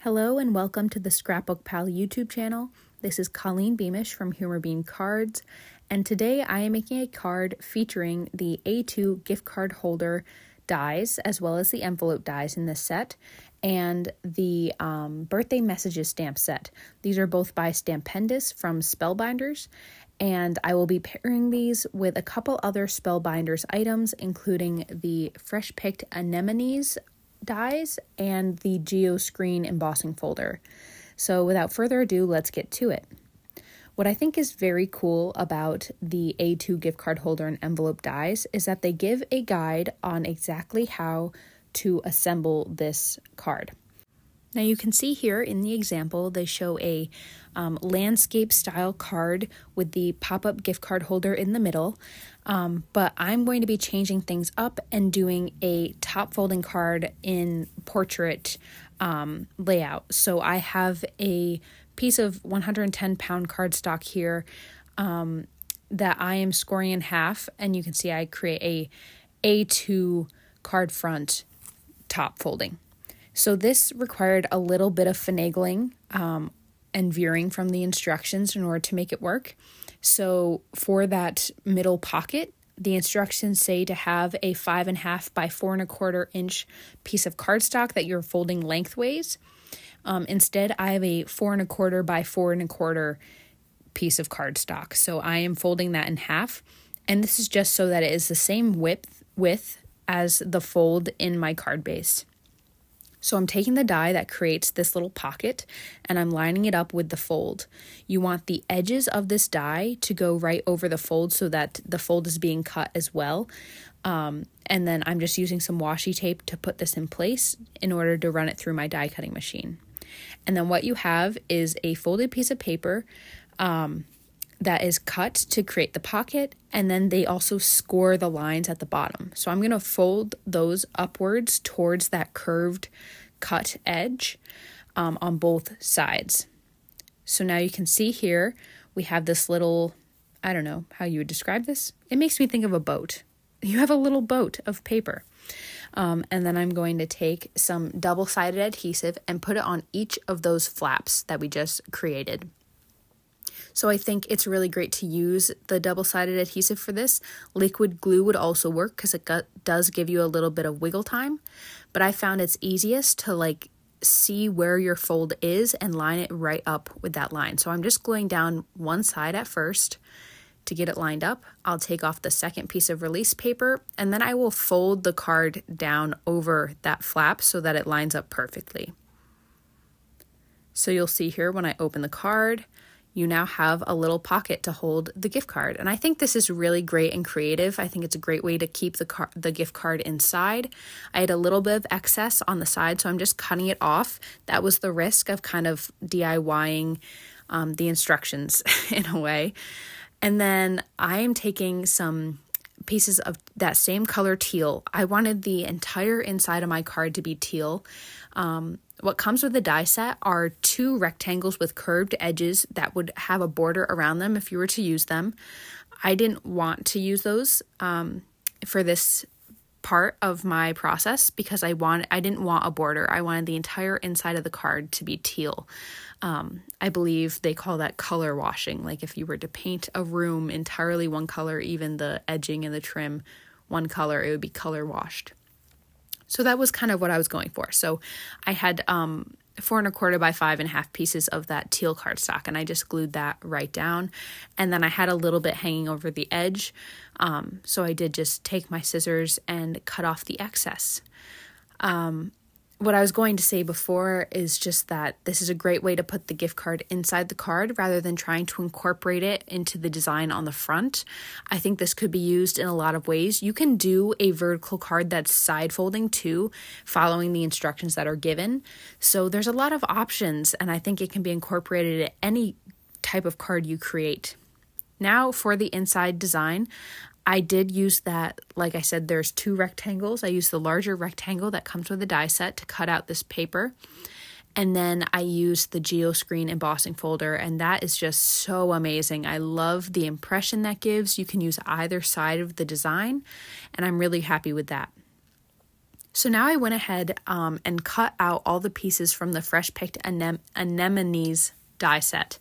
Hello and welcome to the ScrapbookPal YouTube channel. This is Colleen Beamish from Humor Bean Cards, and today I am making a card featuring the A2 gift card holder dies, as well as the envelope dies in this set, and the birthday messages stamp set. These are both by Stampendous from Spellbinders, and I will be pairing these with a couple other Spellbinders items, including the fresh picked Anemones dies and the Geoscreen embossing folder. So without further ado, let's get to it. What I think is very cool about the A2 gift card holder and envelope dies is that they give a guide on exactly how to assemble this card. Now you can see here in the example, they show a landscape style card with the pop-up gift card holder in the middle, but I'm going to be changing things up and doing a top folding card in portrait layout. So I have a piece of 110-pound cardstock here that I am scoring in half, and you can see I create a A2 card front top folding. So this required a little bit of finagling and veering from the instructions in order to make it work. So for that middle pocket, the instructions say to have a 5.5 by 4.25 inch piece of cardstock that you're folding lengthways. Instead, I have a 4.25 by 4.25 piece of cardstock. So I am folding that in half. And this is just so that it is the same width as the fold in my card base. So I'm taking the die that creates this little pocket and I'm lining it up with the fold. You want the edges of this die to go right over the fold so that the fold is being cut as well. And then I'm just using some washi tape to put this in place in order to run it through my die cutting machine. And then what you have is a folded piece of paper that is cut to create the pocket, and then they also score the lines at the bottom. So I'm going to fold those upwards towards that curved cut edge on both sides. So now you can see here we have this little, I don't know how you would describe this. It makes me think of a boat. You have a little boat of paper. And then I'm going to take some double-sided adhesive and put it on each of those flaps that we just created. So I think it's really great to use the double-sided adhesive for this. Liquid glue would also work because it does give you a little bit of wiggle time. But I found it's easiest to see where your fold is and line it right up with that line. So I'm just gluing down one side at first to get it lined up. I'll take off the second piece of release paper and then I will fold the card down over that flap so that it lines up perfectly. So you'll see here when I open the card, you now have a little pocket to hold the gift card. And I think this is really great and creative. I think it's a great way to keep the gift card inside. I had a little bit of excess on the side, so I'm just cutting it off. That was the risk of kind of DIYing the instructions in a way. And then I am taking some pieces of that same color teal. I wanted the entire inside of my card to be teal. What comes with the die set are 2 rectangles with curved edges that would have a border around them if you were to use them. I didn't want to use those for this part of my process because I didn't want a border. I wanted the entire inside of the card to be teal. I believe they call that color washing. Like if you were to paint a room entirely one color, even the edging and the trim one color, it would be color washed. So that was kind of what I was going for. So I had 4.25 by 5.5 pieces of that teal cardstock, and I just glued that right down. And then I had a little bit hanging over the edge. So I did just take my scissors and cut off the excess. What I was going to say before is just that this is a great way to put the gift card inside the card rather than trying to incorporate it into the design on the front. I think this could be used in a lot of ways. You can do a vertical card that's side folding too, following the instructions that are given. So there's a lot of options, and I think it can be incorporated in any type of card you create. Now for the inside design, I did use that, like I said, there's 2 rectangles. I used the larger rectangle that comes with the die set to cut out this paper. And then I used the Geoscreen embossing folder, and that is just so amazing. I love the impression that gives. You can use either side of the design, and I'm really happy with that. So now I went ahead and cut out all the pieces from the fresh picked Anemones die set.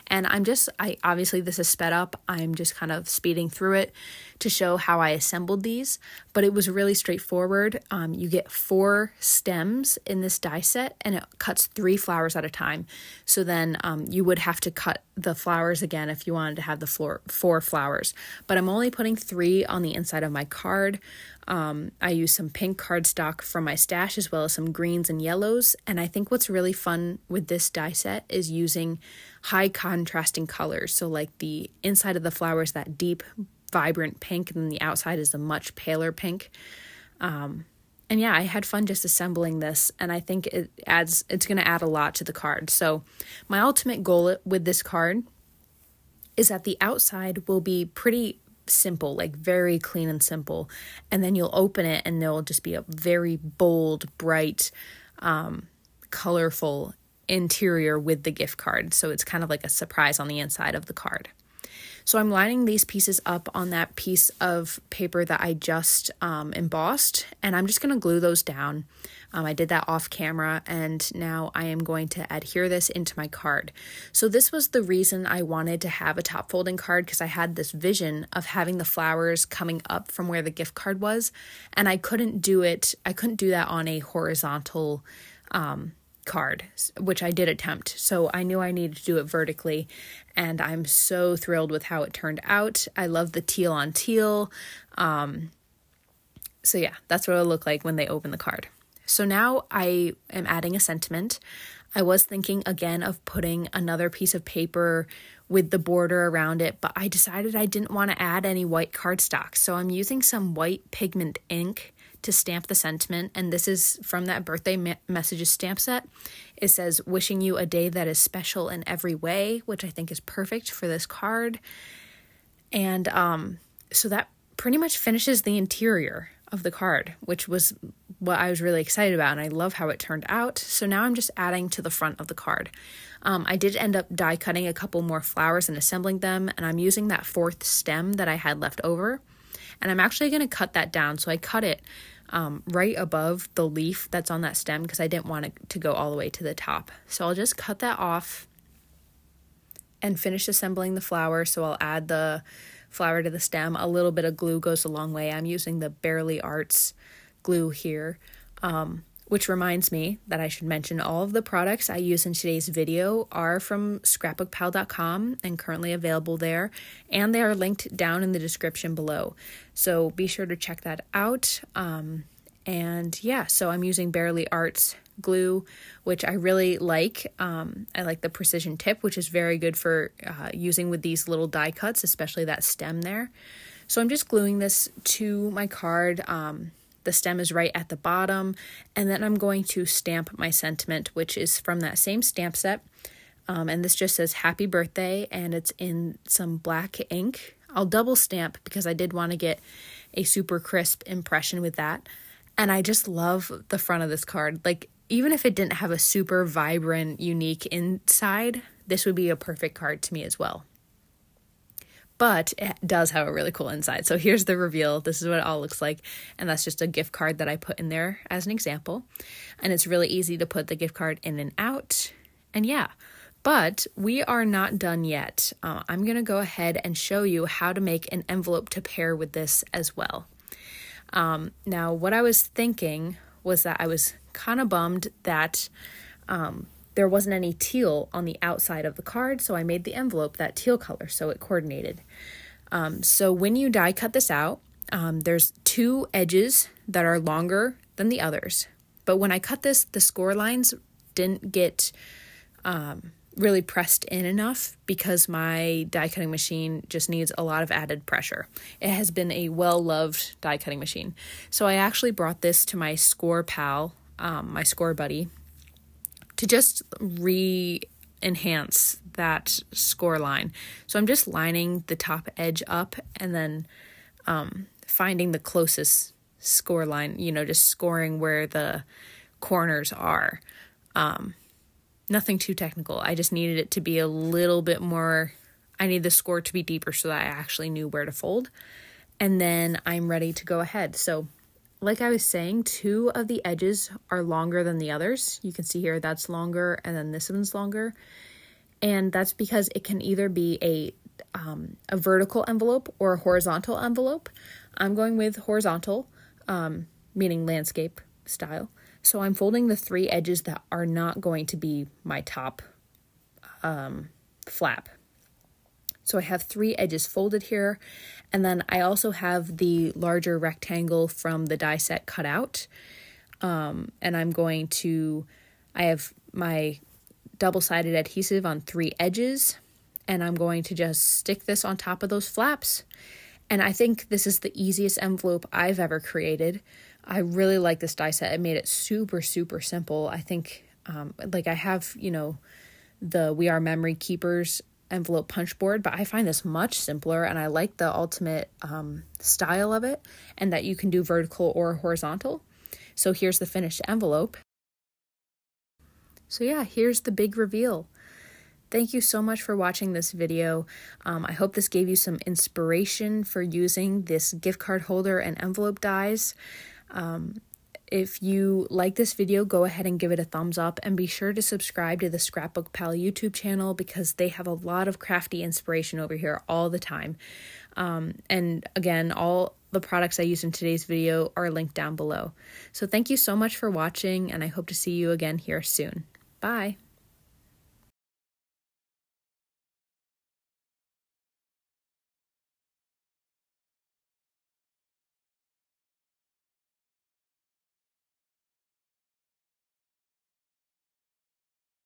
And obviously this is sped up. I'm just kind of speeding through it to show how I assembled these, but it was really straightforward. You get 4 stems in this die set and it cuts 3 flowers at a time. So then you would have to cut the flowers again if you wanted to have the 4 flowers, but I'm only putting 3 on the inside of my card. I use some pink cardstock from my stash as well as some greens and yellows. And I think what's really fun with this die set is using high contrasting colors. So like the inside of the flower is that deep, vibrant pink, and then the outside is a much paler pink. And yeah, I had fun just assembling this, and I think it's going to add a lot to the card. So my ultimate goal with this card is that the outside will be pretty simple, like very clean and simple, and then you'll open it and there'll just be a very bold, bright, colorful interior with the gift card. So it's kind of like a surprise on the inside of the card. So I'm lining these pieces up on that piece of paper that I just embossed, and I'm just going to glue those down. I did that off camera, and now I am going to adhere this into my card. So this was the reason I wanted to have a top folding card, because I had this vision of having the flowers coming up from where the gift card was, and I couldn't do that on a horizontal card, which I did attempt. So I knew I needed to do it vertically, and I'm so thrilled with how it turned out. I love the teal on teal. So yeah, that's what it'll look like when they open the card. So now I am adding a sentiment. I was thinking again of putting another piece of paper with the border around it, but I decided I didn't want to add any white cardstock. So I'm using some white pigment ink to stamp the sentiment, and this is from that birthday messages stamp set. It says, "Wishing you a day that is special in every way," which I think is perfect for this card. And so that pretty much finishes the interior of the card, which was what I was really excited about, and I love how it turned out. So now I'm just adding to the front of the card. I did end up die cutting a couple more flowers and assembling them, and I'm using that 4th stem that I had left over. And I'm actually going to cut that down. So I cut it right above the leaf that's on that stem because I didn't want it to go all the way to the top. So I'll just cut that off and finish assembling the flower. So I'll add the flower to the stem. A little bit of glue goes a long way. I'm using the Barely Arts glue here, which reminds me that I should mention all of the products I use in today's video are from ScrapbookPal.com and currently available there, and they are linked down in the description below. So be sure to check that out. And yeah, so I'm using Barely Arts glue, which I really like. I like the precision tip, which is very good for using with these little die cuts, especially that stem there. So I'm just gluing this to my card. The stem is right at the bottom, and then I'm going to stamp my sentiment, which is from that same stamp set. And this just says happy birthday, and it's in some black ink. I'll double stamp because I did want to get a super crisp impression with that. And I just love the front of this card. Like, even if it didn't have a super vibrant, unique inside, this would be a perfect card to me as well. But it does have a really cool inside. So here's the reveal. This is what it all looks like. And that's just a gift card that I put in there as an example. And it's really easy to put the gift card in and out. And yeah, but we are not done yet. I'm going to go ahead and show you how to make an envelope to pair with this as well. Now, what I was thinking was that I was kind of bummed that there wasn't any teal on the outside of the card, so I made the envelope that teal color so it coordinated. So when you die cut this out, there's 2 edges that are longer than the others. But when I cut this, the score lines didn't get really pressed in enough because my die cutting machine just needs a lot of added pressure. It has been a well-loved die cutting machine. So I actually brought this to my Scor-Pal, my Scor-Buddy, to just re-enhance that score line. So I'm just lining the top edge up and then finding the closest score line, just scoring where the corners are. Nothing too technical. I just needed it to be a little bit more, I need the score to be deeper so that I actually knew where to fold. And then I'm ready to go ahead. So like I was saying, 2 of the edges are longer than the others. You can see here that's longer and then this one's longer. And that's because it can either be a vertical envelope or a horizontal envelope. I'm going with horizontal, meaning landscape style. So I'm folding the 3 edges that are not going to be my top flap. So I have 3 edges folded here, and then I also have the larger rectangle from the die set cut out. And I have my double-sided adhesive on 3 edges, and I'm going to just stick this on top of those flaps. And I think this is the easiest envelope I've ever created. I really like this die set. It made it super, super simple. I think, like I have, the We Are Memory Keepers envelope punch board, but I find this much simpler, and I like the ultimate style of it, and that you can do vertical or horizontal. So here's the finished envelope. So yeah, here's the big reveal. Thank you so much for watching this video. I hope this gave you some inspiration for using this gift card holder and envelope dies. If you like this video, go ahead and give it a thumbs up, and be sure to subscribe to the ScrapbookPal YouTube channel because they have a lot of crafty inspiration over here all the time. And again, all the products I used in today's video are linked down below. So thank you so much for watching, and I hope to see you again here soon. Bye!